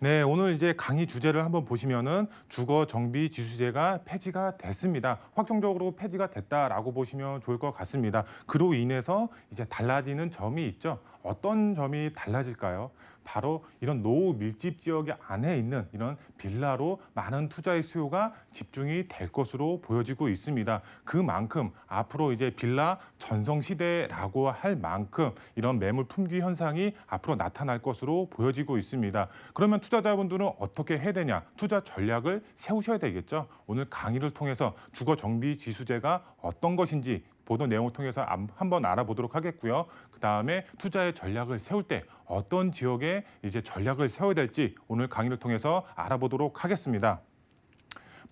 네, 오늘 이제 강의 주제를 한번 보시면은 주거 정비 지수제가 폐지가 됐습니다. 확정적으로 폐지가 됐다라고 보시면 좋을 것 같습니다. 그로 인해서 이제 달라지는 점이 있죠. 어떤 점이 달라질까요? 바로 이런 노후 밀집 지역 안에 있는 이런 빌라로 많은 투자의 수요가 집중이 될 것으로 보여지고 있습니다. 그만큼 앞으로 이제 빌라 전성 시대라고 할 만큼 이런 매물 품귀 현상이 앞으로 나타날 것으로 보여지고 있습니다. 그러면 투자자분들은 어떻게 해야 되냐? 투자 전략을 세우셔야 되겠죠. 오늘 강의를 통해서 주거 정비 지수제가 어떤 것인지 보도 내용을 통해서 한번 알아보도록 하겠고요. 그다음에 투자의 전략을 세울 때 어떤 지역에 이제 전략을 세워야 될지 오늘 강의를 통해서 알아보도록 하겠습니다.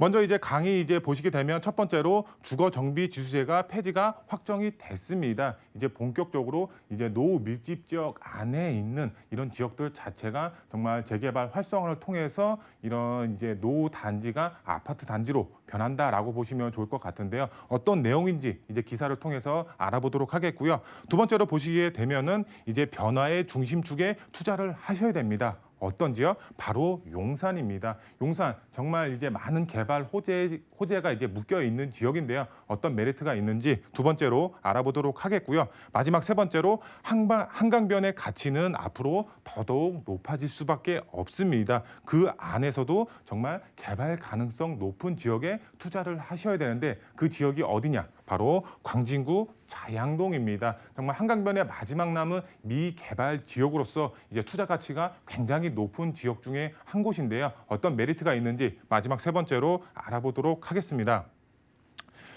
먼저 이제 강의 보시게 되면 첫 번째로 주거 정비 지수제가 폐지가 확정이 됐습니다. 이제 본격적으로 이제 노후 밀집 지역 안에 있는 이런 지역들 자체가 정말 재개발 활성화를 통해서 이런 이제 노후 단지가 아파트 단지로 변한다라고 보시면 좋을 것 같은데요. 어떤 내용인지 이제 기사를 통해서 알아보도록 하겠고요. 두 번째로 보시게 되면은 이제 변화의 중심축에 투자를 하셔야 됩니다. 어떤지요? 바로 용산입니다. 용산 정말 이제 많은 개발 호재가 이제 묶여 있는 지역인데요. 어떤 메리트가 있는지 두 번째로 알아보도록 하겠고요. 마지막 세 번째로 한강변의 가치는 앞으로 더더욱 높아질 수밖에 없습니다. 그 안에서도 정말 개발 가능성 높은 지역에 투자를 하셔야 되는데 그 지역이 어디냐? 바로 광진구 자양동입니다. 정말 한강변의 마지막 남은 미개발 지역으로서 이제 투자 가치가 굉장히 높은 지역 중에 한 곳인데요. 어떤 메리트가 있는지 마지막 세 번째로 알아보도록 하겠습니다.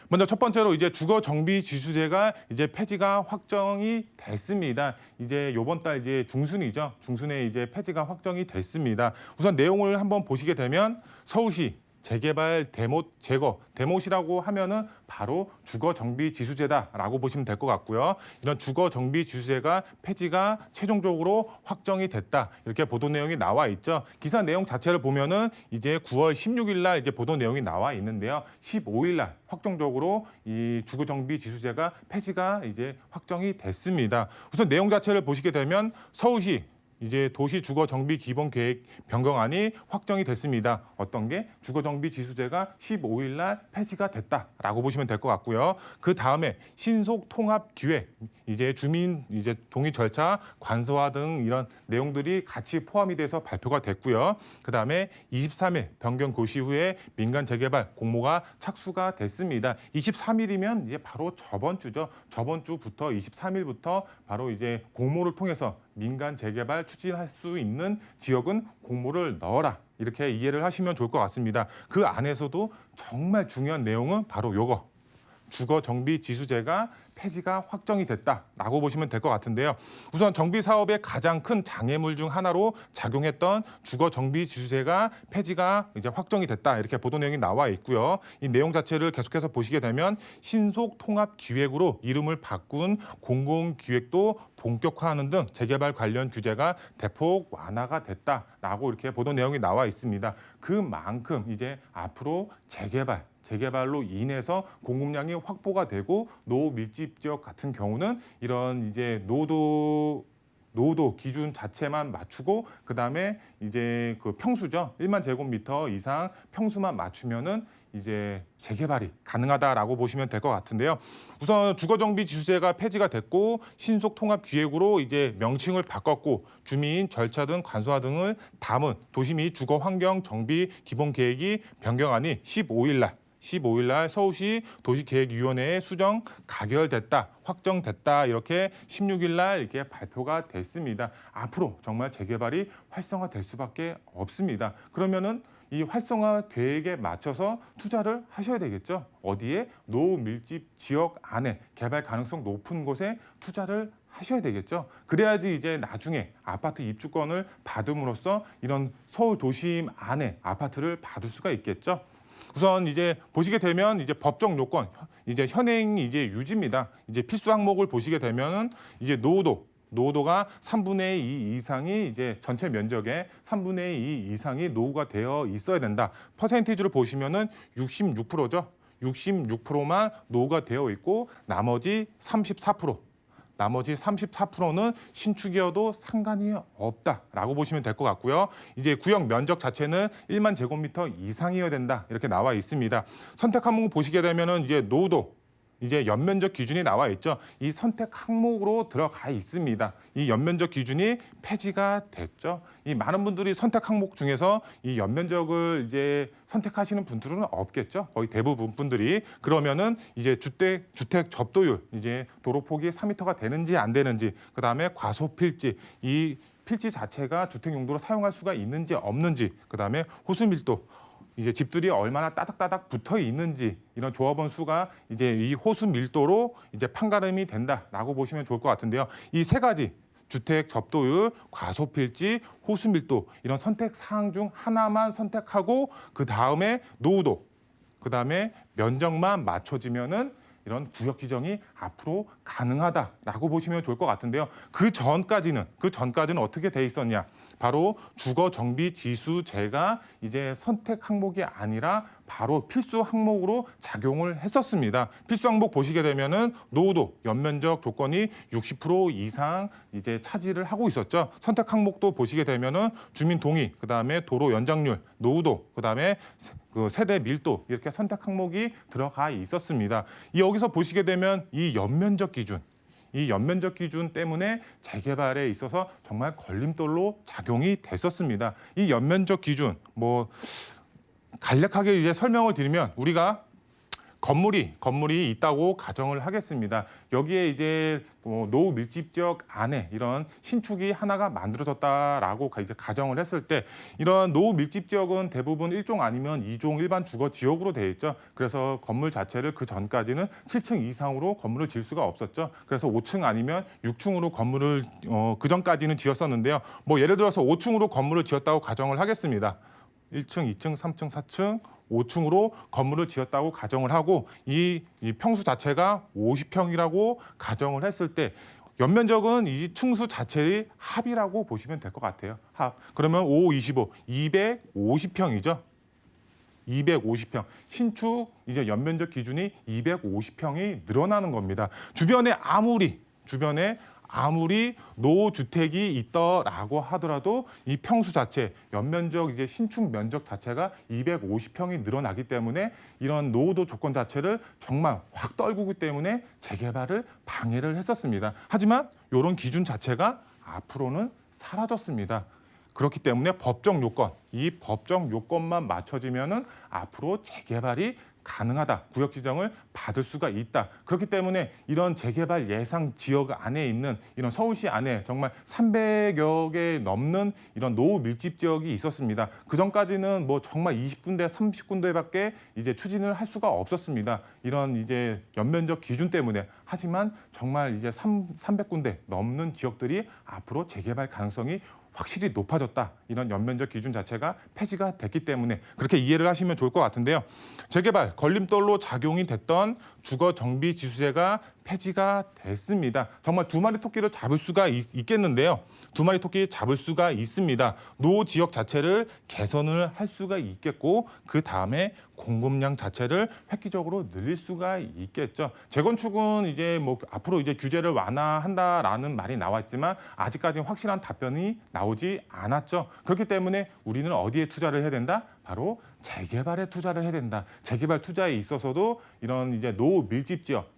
먼저 첫 번째로 이제 주거 정비 지수제가 이제 폐지가 확정이 됐습니다. 이제 요번 달 이제 중순이죠. 중순에 이제 폐지가 확정이 됐습니다. 우선 내용을 한번 보시게 되면 서울시 재개발 대못 제거, 대못이라고 하면은 바로 주거 정비 지수제다라고 보시면 될 것 같고요. 이런 주거 정비 지수제가 폐지가 최종적으로 확정이 됐다. 이렇게 보도 내용이 나와 있죠. 기사 내용 자체를 보면은 이제 9월 16일 날 이제 보도 내용이 나와 있는데요. 15일 날 확정적으로 이 주거 정비 지수제가 폐지가 이제 확정이 됐습니다. 우선 내용 자체를 보시게 되면 서울시 이제 도시주거정비기본계획 변경안이 확정이 됐습니다. 어떤 게 주거정비 지수제가 15일 날 폐지가 됐다라고 보시면 될 것 같고요. 그 다음에 신속통합기획, 이제 주민 이제 동의 절차, 관서화 등 이런 내용들이 같이 포함이 돼서 발표가 됐고요. 그 다음에 23일 변경 고시 후에 민간 재개발 공모가 착수가 됐습니다. 23일이면 이제 바로 저번 주죠. 저번 주부터 23일부터 바로 이제 공모를 통해서 민간 재개발 추진할 수 있는 지역은 공모를 넣어라. 이렇게 이해를 하시면 좋을 것 같습니다. 그 안에서도 정말 중요한 내용은 바로 요거. 주거 정비 지수제가 폐지가 확정이 됐다라고 보시면 될 것 같은데요. 우선 정비 사업의 가장 큰 장애물 중 하나로 작용했던 주거 정비 지수제가 폐지가 이제 확정이 됐다. 이렇게 보도 내용이 나와 있고요. 이 내용 자체를 계속해서 보시게 되면 신속 통합 기획으로 이름을 바꾼 공공기획도 본격화하는 등 재개발 관련 규제가 대폭 완화가 됐다라고 이렇게 보도 내용이 나와 있습니다. 그만큼 이제 앞으로 재개발로 인해서 공급량이 확보가 되고 노후 밀집 지역 같은 경우는 이런 이제 노도 기준 자체만 맞추고 그다음에 이제 그 평수죠. 1만 제곱미터 이상 평수만 맞추면은 이제 재개발이 가능하다라고 보시면 될 것 같은데요. 우선 주거정비 지수제가 폐지가 됐고 신속통합기획으로 이제 명칭을 바꿨고 주민 절차 등 간소화 등을 담은 도시 및 주거환경정비 기본계획이 변경안이 15일 날 서울시 도시계획위원회에 수정 가결됐다, 확정됐다 이렇게 16일 날 이렇게 발표가 됐습니다. 앞으로 정말 재개발이 활성화될 수밖에 없습니다. 그러면은 이 활성화 계획에 맞춰서 투자를 하셔야 되겠죠. 어디에? 노후 밀집 지역 안에 개발 가능성 높은 곳에 투자를 하셔야 되겠죠. 그래야지 이제 나중에 아파트 입주권을 받음으로써 이런 서울 도심 안에 아파트를 받을 수가 있겠죠. 우선 이제 보시게 되면 이제 법적 요건, 이제 현행 이제 유지입니다. 이제 필수 항목을 보시게 되면은 이제 노후도가 3분의 2 이상이 이제 전체 면적의 3분의 2 이상이 노후가 되어 있어야 된다. 퍼센티지로 보시면은 66%죠. 66%만 노후가 되어 있고 나머지 34%. 나머지 34%는 신축이어도 상관이 없다라고 보시면 될 것 같고요. 이제 구역 면적 자체는 1만 제곱미터 이상이어야 된다 이렇게 나와 있습니다. 선택 항목 보시게 되면은 이제 노후도 이제 연면적 기준이 나와 있죠. 이 선택 항목으로 들어가 있습니다. 이 연면적 기준이 폐지가 됐죠. 이 많은 분들이 선택 항목 중에서 이 연면적을 이제 선택하시는 분들은 없겠죠. 거의 대부분 분들이. 그러면은 이제 주택 접도율, 이제 도로폭이 4m가 되는지 안 되는지, 그다음에 과소 필지, 이 필지 자체가 주택 용도로 사용할 수가 있는지 없는지, 그다음에 호수 밀도, 이제 집들이 얼마나 따닥따닥 붙어 있는지, 이런 조합원 수가 이제 이 호수 밀도로 이제 판가름이 된다라고 보시면 좋을 것 같은데요. 이 세 가지 주택 접도율, 과소 필지, 호수 밀도, 이런 선택 사항 중 하나만 선택하고 그 다음에 노후도, 그 다음에 면적만 맞춰지면은 이런 구역 지정이 앞으로 가능하다라고 보시면 좋을 것 같은데요. 그 전까지는 어떻게 돼 있었냐? 바로 주거 정비 지수제가 이제 선택 항목이 아니라 바로 필수 항목으로 작용을 했었습니다. 필수 항목 보시게 되면은 노후도 연면적 조건이 60% 이상 이제 차지를 하고 있었죠. 선택 항목도 보시게 되면은 주민 동의, 그다음에 도로 연장률, 노후도, 그다음에 그 세대 밀도, 이렇게 선택 항목이 들어가 있었습니다. 여기서 보시게 되면 이 연면적 기준 때문에 재개발에 있어서 정말 걸림돌로 작용이 됐었습니다. 이 연면적 기준, 뭐 간략하게 이제 설명을 드리면, 우리가 건물이 있다고 가정을 하겠습니다. 여기에 이제 노후 밀집지역 안에 이런 신축이 하나가 만들어졌다라고 이제 가정을 했을 때, 이런 노후 밀집지역은 대부분 1종 아니면 2종 일반 주거 지역으로 되어 있죠. 그래서 건물 자체를 그 전까지는 7층 이상으로 건물을 지을 수가 없었죠. 그래서 5층 아니면 6층으로 건물을 그 전까지는 지었었는데요. 뭐 예를 들어서 5층으로 건물을 지었다고 가정을 하겠습니다. 1층, 2층, 3층, 4층, 5층으로 건물을 지었다고 가정을 하고, 이 평수 자체가 50평이라고 가정을 했을 때, 연면적은 이 층수 자체의 합이라고 보시면 될 것 같아요. 합. 그러면 5, 25, 250평이죠. 250평. 신축 이제 연면적 기준이 250평이 늘어나는 겁니다. 주변에 아무리 노주택이 있더라고 하더라도 이 평수 자체, 연면적 이제 신축 면적 자체가 250평이 늘어나기 때문에 이런 노후도 조건 자체를 정말 확 떨구기 때문에 재개발을 방해를 했었습니다. 하지만 이런 기준 자체가 앞으로는 사라졌습니다. 그렇기 때문에 이 법정 요건만 맞춰지면은 앞으로 재개발이 가능하다, 구역 지정을 받을 수가 있다. 그렇기 때문에 이런 재개발 예상 지역 안에 있는 이런 서울시 안에 정말 300여 개 넘는 이런 노후 밀집 지역이 있었습니다. 그 전까지는 뭐 정말 20군데, 30군데밖에 이제 추진을 할 수가 없었습니다. 이런 이제 연면적 기준 때문에. 하지만 정말 이제 300군데 넘는 지역들이 앞으로 재개발 가능성이 확실히 높아졌다. 이런 연면적 기준 자체가 폐지가 됐기 때문에 그렇게 이해를 하시면 좋을 것 같은데요. 재개발 걸림돌로 작용이 됐던 주거 정비 지수제가 폐지가 됐습니다. 정말 두 마리 토끼를 잡을 수가 있겠는데요. 두 마리 토끼 잡을 수가 있습니다. 노후 지역 자체를 개선을 할 수가 있겠고, 그 다음에 공급량 자체를 획기적으로 늘릴 수가 있겠죠. 재건축은 이제 뭐 앞으로 이제 규제를 완화한다라는 말이 나왔지만 아직까지는 확실한 답변이 나오지 않았죠. 그렇기 때문에 우리는 어디에 투자를 해야 된다? 바로 재개발에 투자를 해야 된다. 재개발 투자에 있어서도 이런 이제 노후 밀집 지역,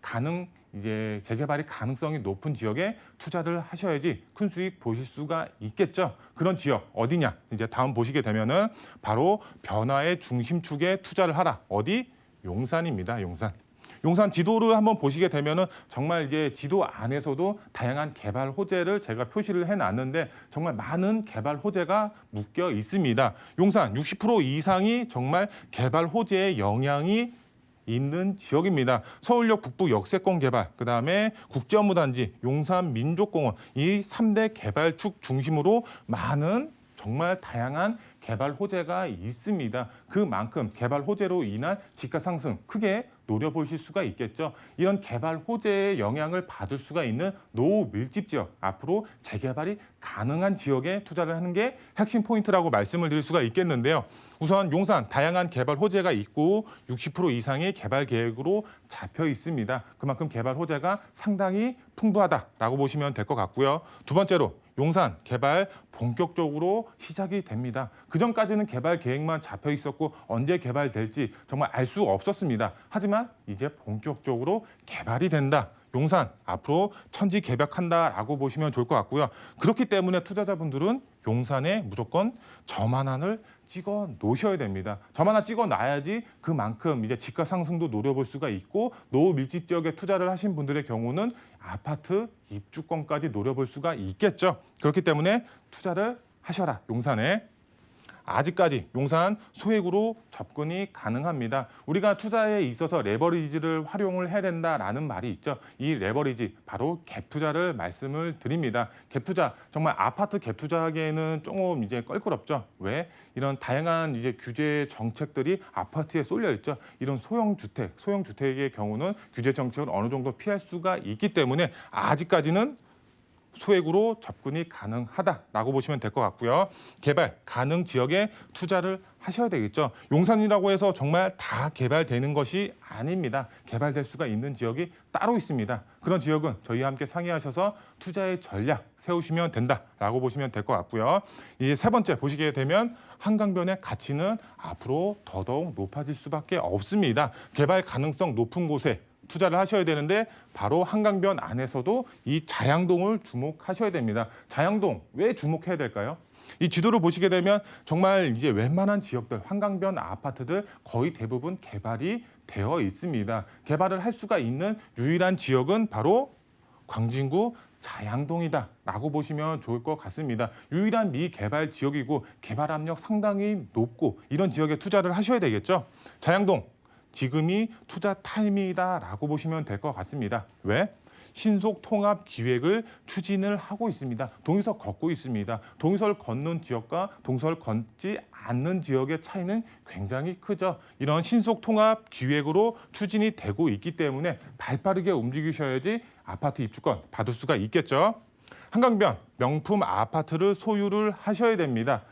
이제 재개발이 가능성이 높은 지역에 투자를 하셔야지 큰 수익 보실 수가 있겠죠. 그런 지역 어디냐? 이제 다음 보시게 되면은 바로 변화의 중심축에 투자를 하라. 어디? 용산입니다. 용산 지도를 한번 보시게 되면은 정말 이제 지도 안에서도 다양한 개발 호재를 제가 표시를 해놨는데 정말 많은 개발 호재가 묶여 있습니다. 용산 60% 이상이 정말 개발 호재의 영향이 있는 지역입니다. 서울역 북부 역세권 개발, 그다음에 국제업무단지, 용산 민족공원, 이 3대 개발축 중심으로 많은 정말 다양한 개발 호재가 있습니다. 그만큼 개발 호재로 인한 집가 상승 크게 노려보실 수가 있겠죠. 이런 개발 호재의 영향을 받을 수가 있는 노밀집 지역, 앞으로 재개발이 가능한 지역에 투자를 하는 게 핵심 포인트라고 말씀을 드릴 수가 있겠는데요. 우선 용산 다양한 개발 호재가 있고 60% 이상의 개발 계획으로 잡혀 있습니다. 그만큼 개발 호재가 상당히 풍부하다라고 보시면 될 것 같고요. 두 번째로 용산 개발 본격적으로 시작이 됩니다. 그전까지는 개발 계획만 잡혀 있었고 언제 개발될지 정말 알 수 없었습니다. 하지만 이제 본격적으로 개발이 된다. 용산 앞으로 천지개벽한다라고 보시면 좋을 것 같고요. 그렇기 때문에 투자자분들은 용산에 무조건 점 하나를 찍어 놓으셔야 됩니다. 점 하나 찍어 놔야지 그만큼 이제 집가 상승도 노려볼 수가 있고 노밀집 지역에 투자를 하신 분들의 경우는 아파트 입주권까지 노려볼 수가 있겠죠. 그렇기 때문에 투자를 하셔라, 용산에. 아직까지 용산 소액으로 접근이 가능합니다. 우리가 투자에 있어서 레버리지를 활용을 해야 된다라는 말이 있죠. 이 레버리지 바로 갭 투자를 말씀을 드립니다. 갭 투자 정말 아파트 갭 투자하기에는 조금 이제 껄끄럽죠. 왜? 이런 다양한 이제 규제 정책들이 아파트에 쏠려 있죠. 이런 소형주택의 경우는 규제 정책을 어느 정도 피할 수가 있기 때문에 아직까지는 소액으로 접근이 가능하다라고 보시면 될 것 같고요. 개발 가능 지역에 투자를 하셔야 되겠죠. 용산이라고 해서 정말 다 개발되는 것이 아닙니다. 개발될 수가 있는 지역이 따로 있습니다. 그런 지역은 저희와 함께 상의하셔서 투자의 전략 세우시면 된다라고 보시면 될 것 같고요. 이제 세 번째 보시게 되면 한강변의 가치는 앞으로 더더욱 높아질 수밖에 없습니다. 개발 가능성 높은 곳에 투자를 하셔야 되는데 바로 한강변 안에서도 이 자양동을 주목하셔야 됩니다. 자양동 왜 주목해야 될까요? 이 지도를 보시게 되면 정말 이제 웬만한 지역들, 한강변 아파트들 거의 대부분 개발이 되어 있습니다. 개발을 할 수가 있는 유일한 지역은 바로 광진구 자양동이다라고 보시면 좋을 것 같습니다. 유일한 미개발 지역이고 개발 압력 상당히 높고 이런 지역에 투자를 하셔야 되겠죠. 자양동. 지금이 투자 타임이다라고 보시면 될 것 같습니다. 왜? 신속 통합 기획을 추진을 하고 있습니다. 동의서 걷고 있습니다. 동의서를 걷는 지역과 동의서를 걷지 않는 지역의 차이는 굉장히 크죠. 이런 신속 통합 기획으로 추진이 되고 있기 때문에 발빠르게 움직이셔야지 아파트 입주권 받을 수가 있겠죠. 한강변 명품 아파트를 소유를 하셔야 됩니다.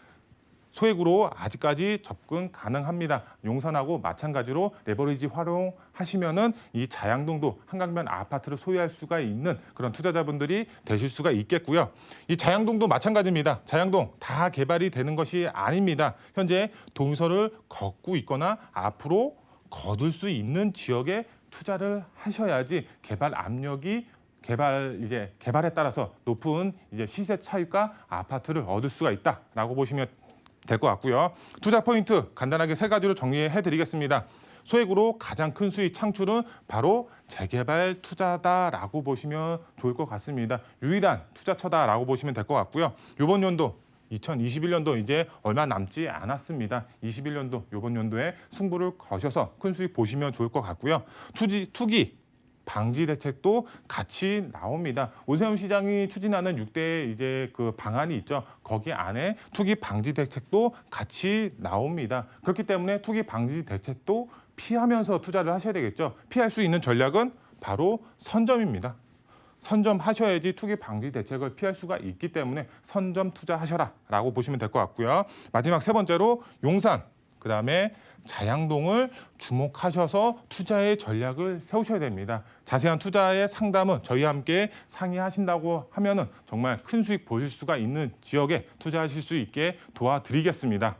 소액으로 아직까지 접근 가능합니다. 용산하고 마찬가지로 레버리지 활용하시면은 이 자양동도 한강변 아파트를 소유할 수가 있는 그런 투자자분들이 되실 수가 있겠고요. 이 자양동도 마찬가지입니다. 자양동 다 개발이 되는 것이 아닙니다. 현재 동의서를 걷고 있거나 앞으로 거둘 수 있는 지역에 투자를 하셔야지 개발 압력이 개발에 따라서 높은 이제 시세 차익과 아파트를 얻을 수가 있다라고 보시면 될 것 같고요. 투자 포인트 간단하게 세 가지로 정리해 드리겠습니다. 소액으로 가장 큰 수익 창출은 바로 재개발 투자다라고 보시면 좋을 것 같습니다. 유일한 투자처다라고 보시면 될 것 같고요. 이번 연도 2021년도 이제 얼마 남지 않았습니다. 21년도 이번 연도에 승부를 거셔서 큰 수익 보시면 좋을 것 같고요. 투기 방지 대책도 같이 나옵니다. 오세훈 시장이 추진하는 6대 이제 그 방안이 있죠. 거기 안에 투기 방지 대책도 같이 나옵니다. 그렇기 때문에 투기 방지 대책도 피하면서 투자를 하셔야 되겠죠. 피할 수 있는 전략은 바로 선점입니다. 선점하셔야지 투기 방지 대책을 피할 수가 있기 때문에 선점 투자하셔라라고 보시면 될 것 같고요. 마지막 세 번째로 용산, 그다음에 자양동을 주목하셔서 투자의 전략을 세우셔야 됩니다. 자세한 투자의 상담은 저희와 함께 상의하신다고 하면은 정말 큰 수익 보실 수가 있는 지역에 투자하실 수 있게 도와드리겠습니다.